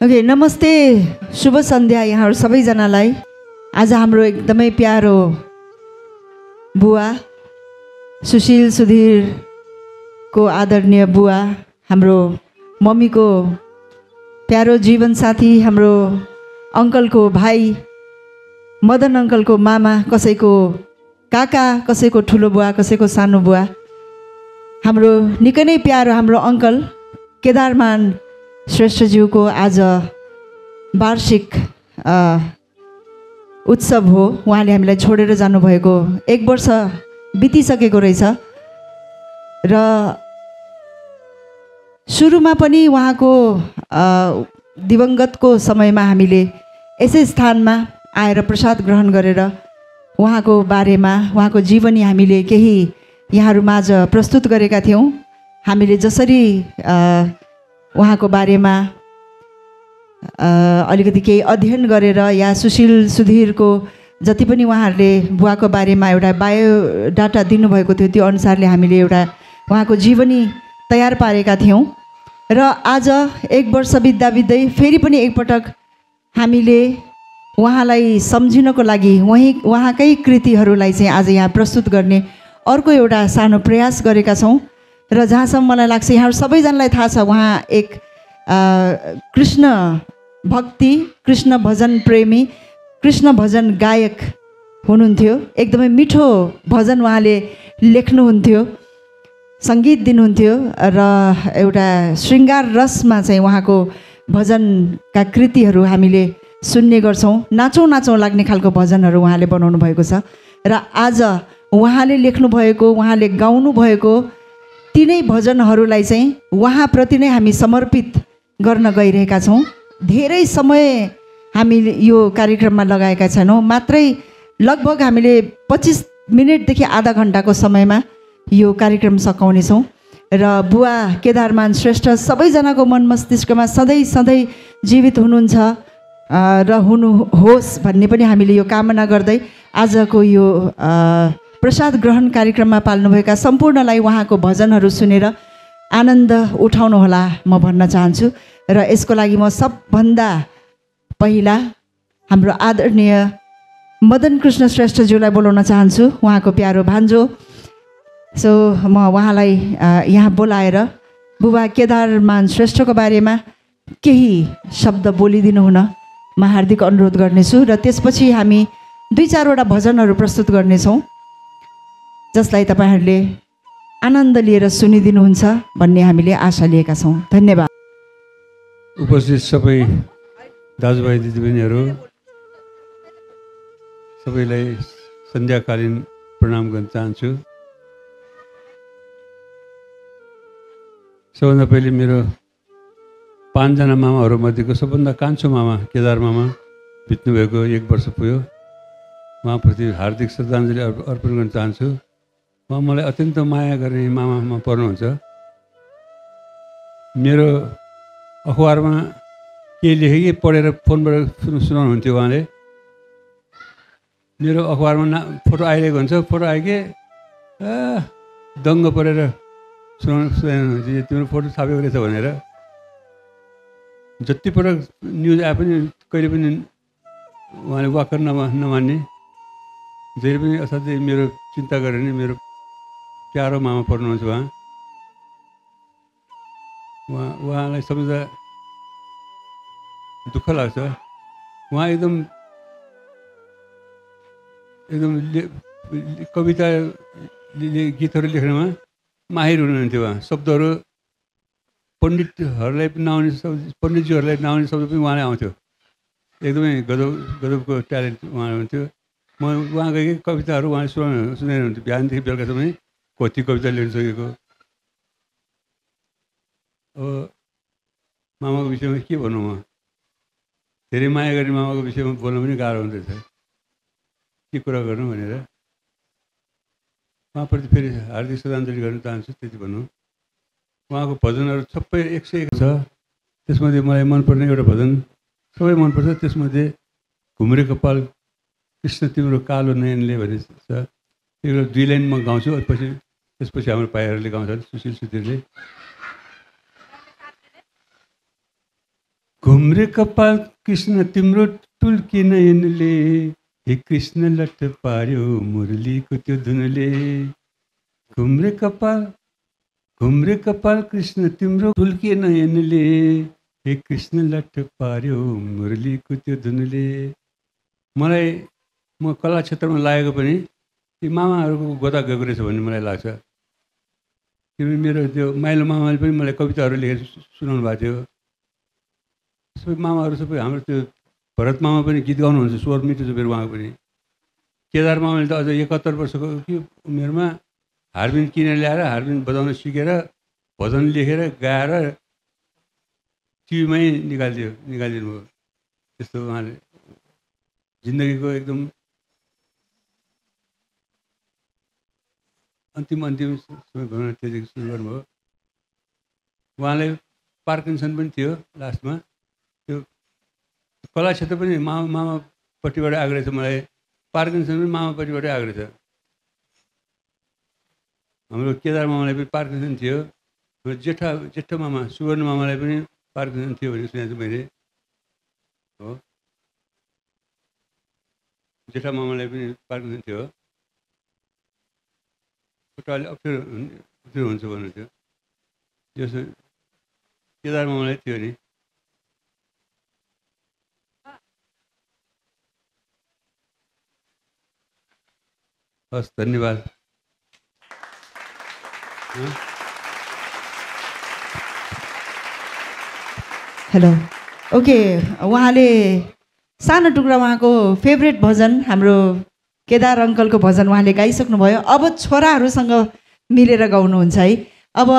Okay, नमस्ते, शुभ सन्ध्या यहाँहरू सबैजनालाई। आज हाम्रो एकदमै प्यारो बुवा सुशील सुधीरको आदरणीय बुवा, हाम्रो मम्मीको प्यारो जीवन साथी, हाम्रो अङ्कलको भाइ, मदन अङ्कलको मामा, कसैको काका, कसैको ठुलो बुवा, कसैको सानो बुवा, हाम्रो निकै नै प्यारो हाम्रो अङ्कल केदारमान श्रेष्ठज्यूको आज वार्षिक उत्सव हो। उहाँले हामीलाई छोडेर जानुभएको 1 वर्ष बितिसकेको रहेछ र सुरुमा पनि उहाँको दिवंगतको समयमा हामीले यसै स्थानमा आएर प्रसाद ग्रहण गरेर उहाँको बारेमा, उहाँको जीवनी हामीले केही यहाँहरू माझ प्रस्तुत गरेका थियौँ। हामीले जसरी उहाँको बारेमा अलिकति केही अध्ययन गरेर या सुशील सुधीरको जति पनि उहाँहरूले बुवाको बारेमा एउटा बायोडाटा दिनुभएको थियो त्यो अनुसारले हामीले एउटा उहाँको जीवनी तयार पारेका थियौँ। र आज 1 वर्ष बित्दा बित्दै फेरि पनि एकपटक हामीले उहाँलाई सम्झिनको लागि उहाँकै कृतिहरूलाई चाहिँ आज यहाँ प्रस्तुत गर्ने अर्को एउटा सानो प्रयास गरेका छौँ। र जहाँसम्म मलाई लाग्छ यहाँहरू सबैजनालाई थाहा छ, उहाँ एक कृष्ण भक्ति, कृष्ण भजन प्रेमी, कृष्ण भजन गायक हुनुहुन्थ्यो। एकदमै मिठो भजन उहाँले लेख्नुहुन्थ्यो, सङ्गीत दिनुहुन्थ्यो र एउटा श्रृङ्गार रसमा चाहिँ उहाँको भजनका कृतिहरू हामीले सुन्ने गर्छौँ। नाचौँ नाचौँ लाग्ने खालको भजनहरू उहाँले बनाउनु भएको छ र आज उहाँले लेख्नुभएको, उहाँले गाउनु भएको तिनै भजनहरूलाई चाहिँ उहाँप्रति नै हामी समर्पित गर्न गइरहेका छौँ। धेरै समय हामीले यो कार्यक्रममा लगाएका छैनौँ, मात्रै लगभग हामीले 25 मिनटदेखि आधा घन्टाको समयमा यो कार्यक्रम सकाउनेछौँ। र बुवा केदारमान श्रेष्ठ सबैजनाको मन मस्तिष्कमा सधैँ सधैँ जीवित हुनुहुन्छ र हुनुहोस् भन्ने पनि हामीले यो कामना गर्दै आजको यो प्रसाद ग्रहण कार्यक्रममा पाल्नुभएका सम्पूर्णलाई उहाँको भजनहरू सुनेर आनन्द उठाउनुहोला म भन्न चाहन्छु। र यसको लागि म सबभन्दा पहिला हाम्रो आदरणीय मदन कृष्ण श्रेष्ठज्यूलाई बोलाउन चाहन्छु, उहाँको प्यारो भान्जो। सो म उहाँलाई यहाँ बोलाएर बुबा केदारमान श्रेष्ठको बारेमा केही शब्द बोलिदिनु हुन म हार्दिक अनुरोध गर्नेछु र त्यसपछि हामी 2-4 वटा भजनहरू प्रस्तुत गर्नेछौँ जसलाई तपाईँहरूले आनन्द लिएर सुनिदिनुहुन्छ भन्ने हामीले आशा लिएका छौँ। धन्यवाद। उपस्थित सबै दाजुभाइ दिदीबहिनीहरू सबैलाई सन्ध्याकालीन प्रणाम गर्न चाहन्छु। सबभन्दा पहिले मेरो 5 जना मामाहरूमध्येको सबभन्दा कान्छो मामा केदार मामा बित्नुभएको 1 वर्ष पुग्यो। उहाँप्रति हार्दिक श्रद्धाञ्जली अर्पण गर्न चाहन्छु। उहाँ मलाई अत्यन्त माया गर्ने मामामा पर्नुहुन्छ। मेरो अखबारमा के लेखेँ पढेर फोनबाट सुनाउनुहुन्थ्यो उहाँले। मेरो अखबारमा फोटो आइरहेको हुन्छ, फोटो आयो कि दङ्ग परेर सुनाउनुहुन्छ, तिम्रो फोटो छापेको रहेछ भनेर। जतिपटक न्युज आए पनि कहिले पनि उहाँले वाक्क नमान्ने, जहिले पनि असाध्यै मेरो चिन्ता गरेर नै मेरो प्यारो मामा पर्नुहुन्छ उहाँलाई सम्झ्दा दुःख लाग्छ। उहाँ एकदम कविता गीतहरू लेख्नमा माहिर हुनुहुन्थ्यो। उहाँ शब्दहरू पण्डितजीहरूलाई नआउने शब्द पनि उहाँले आउँथ्यो। एकदमै गजबको ट्यालेन्ट उहाँ हुन्थ्यो। म उहाँकै कविताहरू उहाँले सुनाइरहन्थ्यो बिहानदेखि बेलुकासम्म कति कविता लेख्न सकेको। अब मामाको विषयमा के भनौँ, म धेरै माया गर्ने मामाको विषयमा बोल्न पनि गाह्रो हुँदैछ, के कुरा गर्नु भनेर। उहाँप्रति फेरि हार्दिक श्रद्धाञ्जली गर्न चाहन्छु, त्यति भनौँ। उहाँको भजनहरू सबै 101 छ। त्यसमध्ये मलाई मनपर्ने एउटा भजन सबै मनपर्छ। त्यसमध्ये घुम्रे कपाल कृष्ण तिम्रो कालो नयनले भन्ने छ। त्यो 2 लाइन म गाउँछु, त्यसपछि हाम्रो भाइहरूले गाउँछन्, सुशील सुधीरले। घुम घुम्रे कपाल कृष्ण तिम्रो टुल्की नयनले, हे कृष्ण लट्ट पार्यो मुरलीको त्यो धुनले। घुम्रे कपाल कृष्ण तिम्रो टुल्की नयनले, हे कृष्ण लट्ट पार्यो मुरलीको त्यो धुनले। मलाई म कला क्षेत्रमा लागेको पनि ती मामाहरूको गोता गएको रहेछ भन्ने मलाई लाग्छ। किनभने मेरो त्यो माइलो मामाले पनि मलाई कविताहरू लेखेर सुनाउनु भएको थियो। सबै मामाहरू सबै हाम्रो त्यो भरत मामा पनि गीत गाउनुहुन्छ, स्वर मिठो छ फेरि उहाँको पनि। केदार मामाले त अझ 71 वर्षको उमेरमा हार्मोनियम किनेर ल्याएर हार्मोनियम बजाउन सिकेर भजन लेखेर गाएर टिभीमै निकालिदिनु भयो। त्यस्तो उहाँले जिन्दगीको एकदम अन्तिम समय भनौँ त्यतिखेर सुरु गर्नुभयो। उहाँलाई पार्किन्सन पनि थियो लास्टमा। त्यो कला क्षेत्र पनि मामापट्टिबाट आएको रहेछ। मलाई पार्किन्सन पनि मामापट्टिबाटै आएको रहेछ। हाम्रो केदार मामालाई पनि पार्किन्सन थियो। जेठा मामा सुवर्ण मामालाई पनि पार्किन्सन थियो भनेर सुनेको छु मैले। हो, जेठा मामालाई पनि पार्किन्सन थियो। खुट्टाले अप्ठ्यारो हुन्छ भन्नुहुन्थ्यो। त्यो केदार मामालाई थियो नि। हस्, धन्यवाद। Hello, okay. उहाँले सानो टुक्रा उहाँको फेभरेट भजन हाम्रो केदार अङ्कलको भजन उहाँले गाइसक्नुभयो। अब छोराहरूसँग मिलेर गाउनुहुन्छ है। अब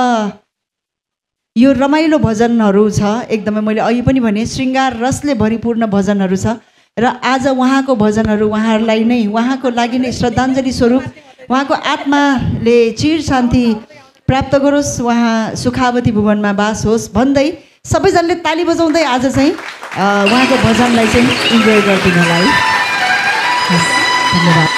यो रमाइलो भजनहरू छ एकदमै। मैले अघि पनि भने श्रृङ्गार रसले भरिपूर्ण भजनहरू छ र आज उहाँको भजनहरू उहाँहरूलाई नै, उहाँको लागि नै श्रद्धाञ्जली स्वरूप उहाँको आत्माले चिर शान्ति प्राप्त गरोस्, उहाँ सुखावती भुवनमा बास होस् भन्दै सबैजनाले ताली बजाउँदै आज चाहिँ उहाँको भजनलाई चाहिँ इन्जोय गरिदिनु होला है। धन्यवाद।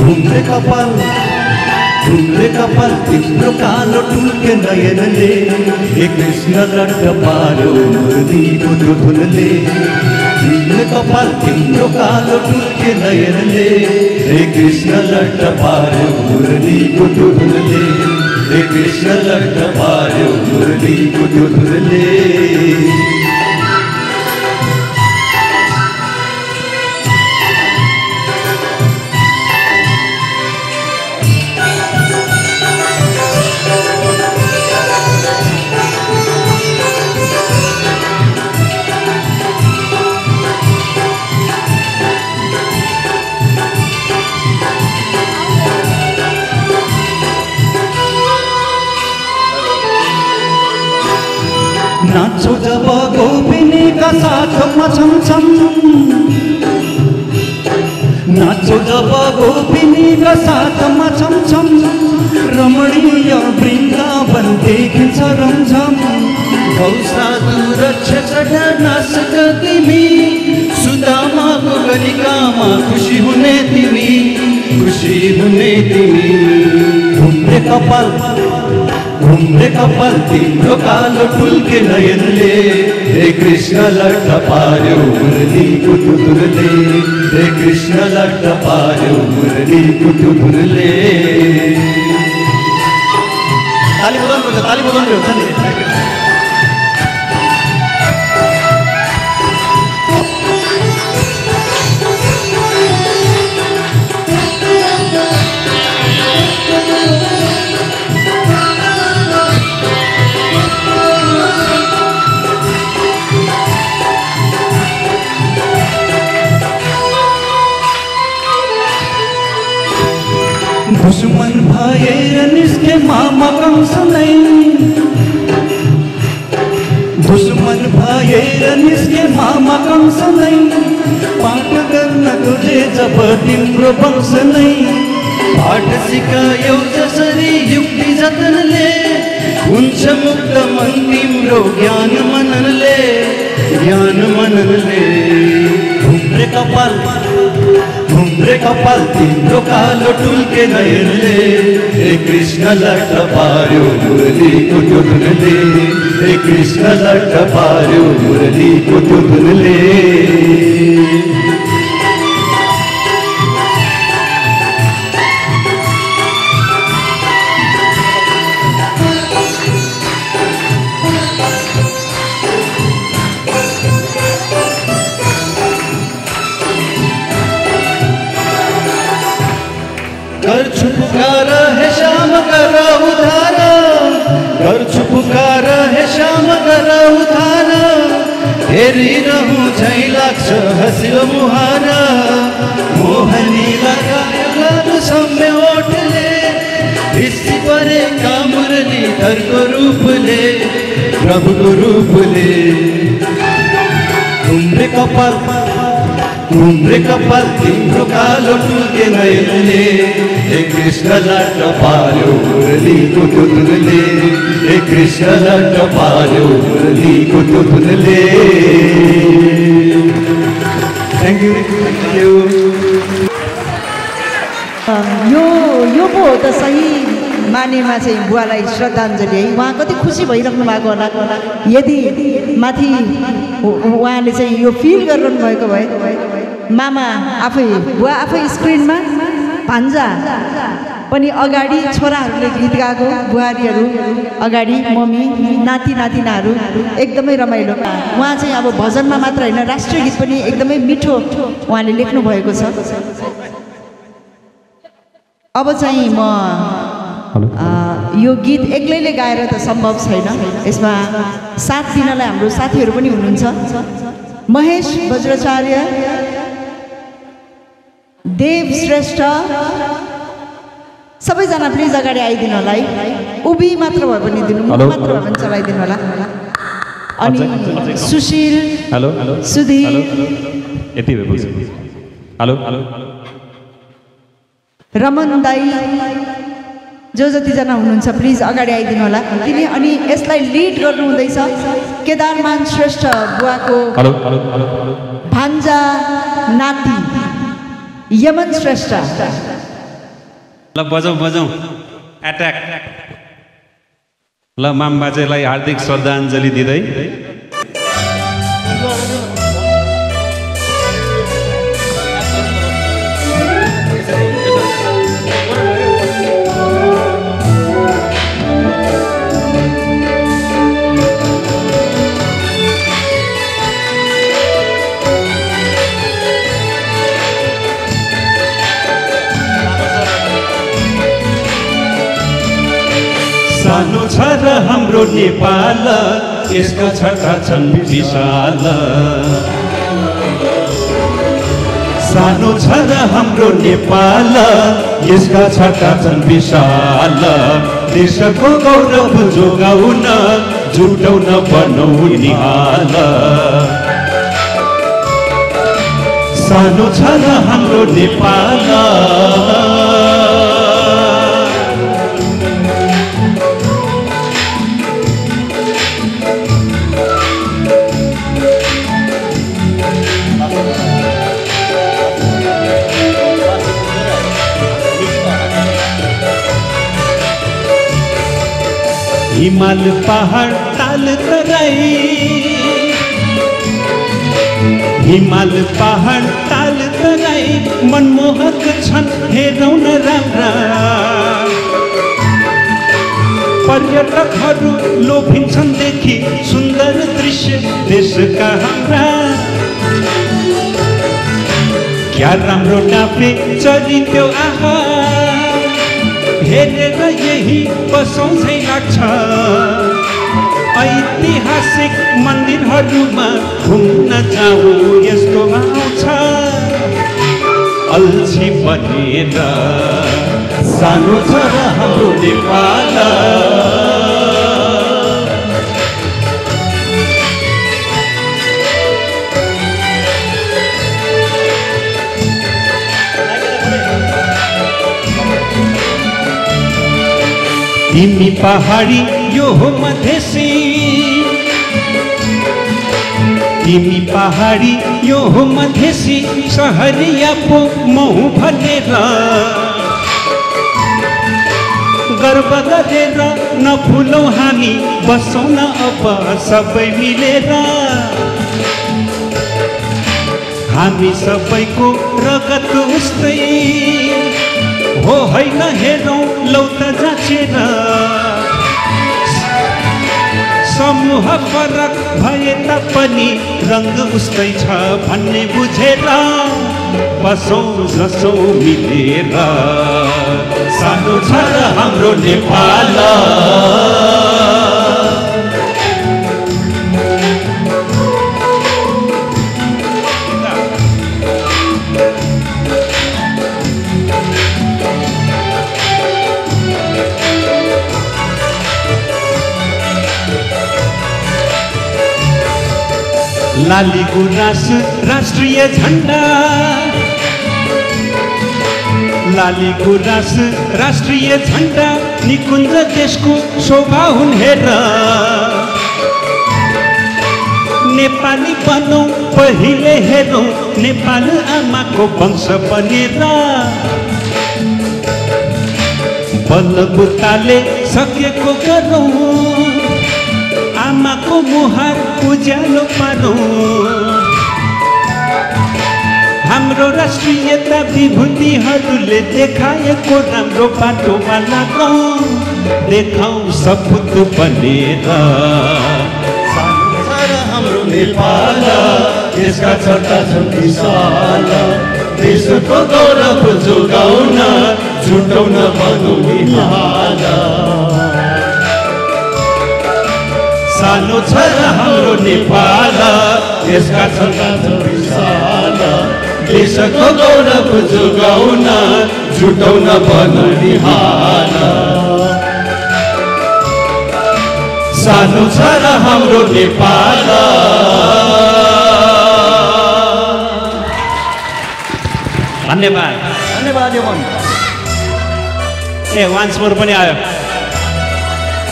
घुम्रे कपाल तिम्रो कालो टुल्के नयनले, हे कृष्ण लट्ट पार्यो मुरलीको त्यो धुनले। घुम्रे कपाल तिम्रो कालो टुल्के नयनले, हे कृष्ण लट्ट पार्यो मुरलीको त्यो धुनले। हे कृष्ण लट्ट पार्यो मुरलीको त्यो धुनले। नाचो जब गोपिनीका साथमा छमछम, नाचो जब गोपिनीका साथमा छमछम, रमणीय वृन्दावन देखिन्छ रमझम। गौसाधु रक्षक नाचक तिमी, सुदामाको गलिकामा खुसी हुने तिमी, खुसी हुने तिमी। घुम्रे कपाल तिम्रो कालो टुल्के नयनले, हे कृष्ण लट्ट पार्यो मुरलीको त्यो धुनले। हे कृष्ण लट्ट पार्यो मुरलीको त्यो धुनले। ताली बजाउनु हुन्छ नि। मामा कंस नै दुश्मन भएर निस्के मामा कंस नै पाठ गर्न तुझे जब तिम्रो वंश नै पाठ सिकायो जसरी युक्ति जतनले हुन्छ मुक्त मन तिम्रो ज्ञान मननले घुम्रे कपाल तिम्रो कालो टुल्के नयनले हे कृष्ण लट्ट पार्यो मुरलीको त्यो धुनले हे कृष्ण लट्ट पार्यो मुरलीको त्यो धुनले गर्छु पुकार हे श्याम कर उद्धार गर्छु पुकार हे श्याम कर उद्धार हेरिरहँ झै लाग्छ हँसिलो मुहार मोहनी लगायो सम्य ओठले भिस्सी परेका मुरलीधरको रूपले प्रभुको रूपले घुम्रे कपाल तिम्रो कालो टुल्के नयनले हे कृष्ण लट्ट पार्यो मुरलीको त्यो धुनले हे कृष्ण लट्ट पार्यो मुरलीको त्यो धुनले थ्याङ्क यू यो पो हो त सही मानेमा चाहिँ बुवालाई श्रद्धाञ्जली है। उहाँ कति खुसी भइराख्नु भएको होला यदि माथि उहाँले चाहिँ यो फिल गरिरहनु भएको भए मामा आफै बुवा आफै स्क्रिनमा भान्जा पनि अगाडि छोराहरूले गीत गाएको बुहारीहरू अगाडि मम्मी नाति नातिनाहरू एकदमै रमाइलो। उहाँ चाहिँ अब भजनमा मात्र होइन राष्ट्रिय गीत पनि एकदमै मिठो उहाँले लेख्नु भएको छ। अब चाहिँ म यो गीत एक्लैले गाएर त सम्भव छैन, यसमा साथ दिनलाई हाम्रो साथीहरू पनि हुनुहुन्छ। महेश वज्राचार्य, देव श्रेष्ठ, सबैजना प्लिज अगाडि आइदिनु होला है। उभि मात्र भए पनि दिनु, मुख मात्र भए पनि चलाइदिनु होला। अनि सुशील, सुधीर, रमन दाई, जो जतिजना हुनुहुन्छ प्लिज अगाडि आइदिनु होला। तिनी अनि यसलाई लिड गर्नु हुँदैछ केदारमान श्रेष्ठ बुवाको भान्जा नाति यमन श्रेष्ठ। ल बजाउँ बजाउँ एट्याक। ल माम बाजेलाई हार्दिक श्रद्धाञ्जली दिँदै सानो छ र हाम्रो नेपाल, यसका छटा छन् विशाल। सानो छ र हाम्रो नेपाल, यसका छटा छन् विशाल। देशको गौरव जोगाउन जुटाउन बनौ निहाल। सानो छ र हाम्रो नेपाल, हिमाल पहाड ताल तराई, हिमाल पहाड ताल तराई मनमोहक छन् हेरौँ न राम्रा। पर्यटकहरू लोभिन्छन् देखि सुन्दर दृश्य देशका हाम्रा। क्या राम्रो डाँफे चरित्यो आहा, हेरेर यही बसौँ झै लाग्छ। ऐतिहासिक मन्दिरहरूमा घुम्न जाऊ यस्तो आउँछ। अल्छी बनेर सानो छ र हाम्रो नेपाल, तिमी पहाडी यो हो मधेसी, तिमी पहाडी यो हो मधेसी, सहरिया पो महु भनेर गर्व गरेर नफुलौँ हामी, बसौँ न अब सबै मिलेर। हामी सबैको रगत उस्तै हो होइन हेरौँ लौ त जाँचेर। समूह फरक भए तापनि रङ्ग उस्तै छ भन्ने बुझेर बसौँ जसौँ मिलेर। सानो छ र हाम्रो नेपाल, लाली गुराँस राष्ट्रिय झण्डा, लाली गुराँस राष्ट्रिय झण्डा, निकुञ्ज देशको शोभा हुन् हेर। नेपाली बनौँ पहिले हेरौँ, नेपाल आमाको वंश बनेर। बलबुताले सकेको गरौँ, आमाको मुहार उज्यालो पारौँ। हाम्रो राष्ट्रियता विभूतिहरूले देखाएको राम्रो बाटोमा लागौँ, देखाउँ सपुत बनेर। हाम्रो नेपाल यसका चर्चा छन् विशाल, देशको गौरव जोगाउन छुटाउन भनौँ नि हाल। सानो छ र हाम्रो नेपाल यसका चर्चा छन् विशाल, देशको गौरव जोगाउन छुटाउन भनौँ नि हाल। सानो छ र हाम्रो नेपाल। धन्यवाद धन्यवाद यमन। ए वान्स मोर पनि आयो,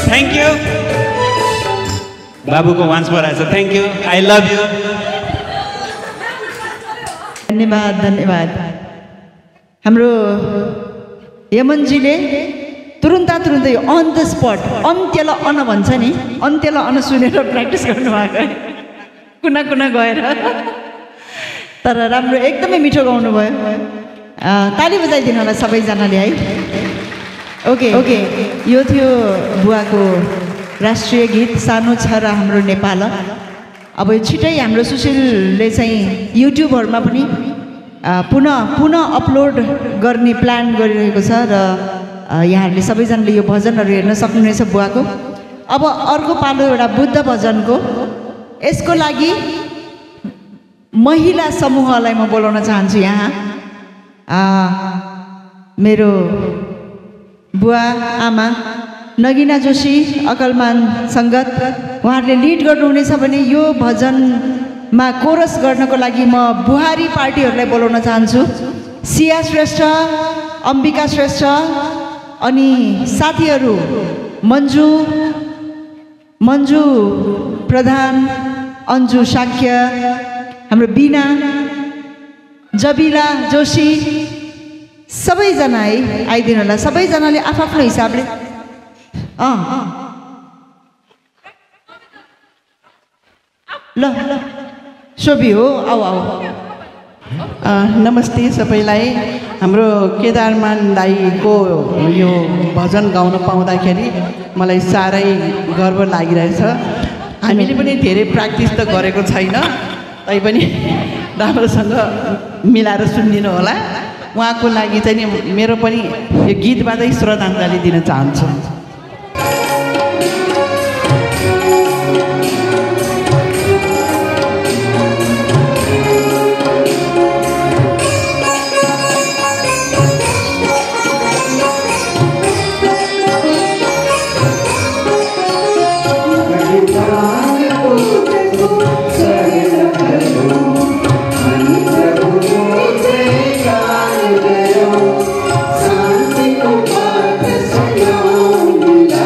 थ्याङ्क यू। बाबुको वान्स मोर आएछ, thank you, I love you. धन्यवाद धन्यवाद। हाम्रो यमनजीले तुरुन्तै अन द स्पट अन्त्यलाई अन भन्छ नि, अन्त्यलाई अन सुनेर प्र्याक्टिस गर्नुभएको कुना कुना गएर, तर राम्रो एकदमै मिठो गाउनुभयो। ताली बजाइदिनु होला सबैजनाले है। ओके ओके, यो थियो बुवाको राष्ट्रिय गीत सानो छ र हाम्रो नेपाल। अब छिटै हाम्रो सुशीलले चाहिँ युट्युबहरूमा पनि पुनः अपलोड गर्ने प्लान गरिरहेको छ र यहाँहरूले सबैजनाले यो भजनहरू हेर्न सक्नुहुनेछ बुवाको। अब अर्को पालो एउटा बुद्ध भजनको, यसको लागि महिला समूहलाई म बोलाउन चाहन्छु यहाँ। मेरो बुवा आमा नगिना जोशी अकलमान सङ्गत, उहाँहरूले लिड गर्नुहुनेछ भने यो भजनमा कोरस गर्नको लागि म बुहारी पार्टीहरूलाई बोलाउन चाहन्छु। सिया श्रेष्ठ, अम्बिका श्रेष्ठ, अनि साथीहरू मन्जु प्रधान, अन्जु शाक्य, हाम्रो बिना, जबिला जोशी, सबैजना है आइदिनु होला। सबैजनाले आफ्नो हिसाबले ल ल शोभी हो, आऊ आऊ। नमस्ते सबैलाई। हाम्रो केदारमान दाईको यो भजन गाउन पाउँदाखेरि मलाई साह्रै गर्व लागिरहेछ। हामीले पनि धेरै प्र्याक्टिस त गरेको छैन, तैपनि राम्रोसँग मिलाएर सुनिदिनु होला। उहाँको लागि चाहिँ नि मेरो पनि यो गीतबाटै श्रद्धाञ्जली दिन चाहन्छु। शान्तिको बाटो सजाउनुलाई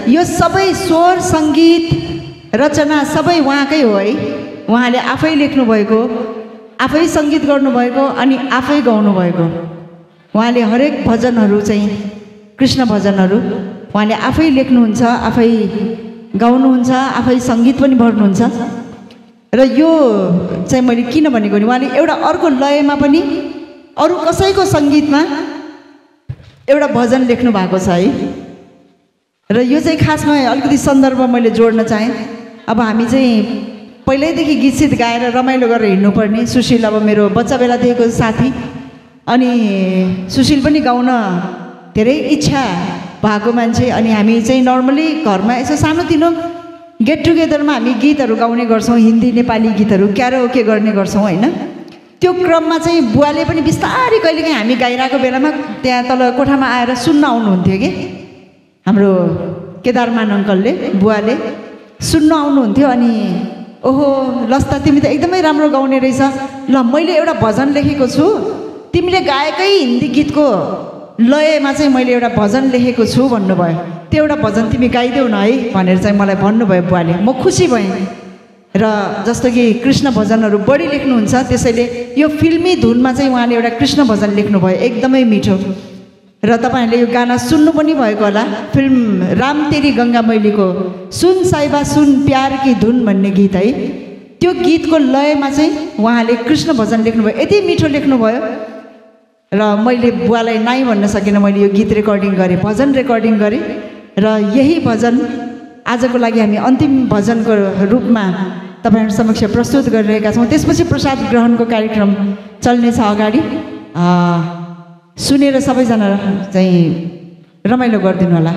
यो सबै स्वर सङ्गीत रचना सबै उहाँकै हो है। उहाँले आफै लेख्नुभएको, आफै सङ्गीत गर्नुभएको अनि आफै गाउनुभएको। उहाँले हरेक भजनहरू चाहिँ कृष्ण भजनहरू उहाँले आफै लेख्नुहुन्छ, आफै गाउनुहुन्छ, आफै सङ्गीत पनि भर्नुहुन्छ। र यो चाहिँ मैले किन भनेको भने उहाँले एउटा अर्को लयमा पनि अरू कसैको सङ्गीतमा एउटा भजन लेख्नु भएको छ है। र यो चाहिँ खासमा अलिकति सन्दर्भ मैले जोड्न चाहेँ। अब हामी चाहिँ पहिल्यैदेखि गीत सित गाएर रमाइलो गरेर हिँड्नुपर्ने। सुशील अब मेरो बच्चा बेलादेखिको साथी, अनि सुशील पनि गाउन धेरै इच्छा भएको मान्छे। अनि हामी चाहिँ नर्मली घरमा यसो सानोतिनो गेट टुगेदरमा हामी गीतहरू गाउने गर्छौँ, हिन्दी नेपाली गीतहरू क्यारोके गर्ने गर्छौँ होइन। त्यो क्रममा चाहिँ बुवाले पनि बिस्तारै कहिलेकाहीँ हामी गाइरहेको बेलामा त्यहाँ तल कोठामा आएर सुन्न आउनुहुन्थ्यो कि हाम्रो केदारमान अङ्कलले, बुवाले सुन्न आउनुहुन्थ्यो। अनि ओहो लस्ता तिमी त एकदमै राम्रो गाउने रहेछ, ल मैले एउटा भजन लेखेको छु, तिमीले गाएकै हिन्दी गीतको लयमा चाहिँ मैले एउटा भजन लेखेको छु भन्नुभयो। त्यो एउटा भजन तिमी गाइदेऊ न है भनेर चाहिँ मलाई भन्नुभयो बुवाले। म खुसी भएँ। र जस्तो कि कृष्ण भजनहरू बढी लेख्नुहुन्छ, त्यसैले यो फिल्मी धुनमा चाहिँ उहाँले एउटा कृष्ण भजन लेख्नुभयो, एकदमै मिठो। र तपाईँहरूले यो गाना सुन्नु पनि भएको होला, फिल्म राम तेरी गङ्गा मैलीको सुन साइबा सुन प्यार की धुन भन्ने गीत है, त्यो गीतको लयमा चाहिँ उहाँले कृष्ण भजन लेख्नुभयो, यति मिठो लेख्नुभयो। र मैले बुवालाई नाइ भन्न सकिनँ, मैले यो गीत रेकर्डिङ गरेँ, भजन रेकर्डिङ गरेँ। र यही भजन आजको लागि हामी अन्तिम भजनको रूपमा तपाईँहरू समक्ष प्रस्तुत गरिरहेका छौँ। त्यसपछि प्रसाद ग्रहणको कार्यक्रम चल्नेछ अगाडि, सुनेर सबैजना चाहिँ रमाइलो गरिदिनु होला।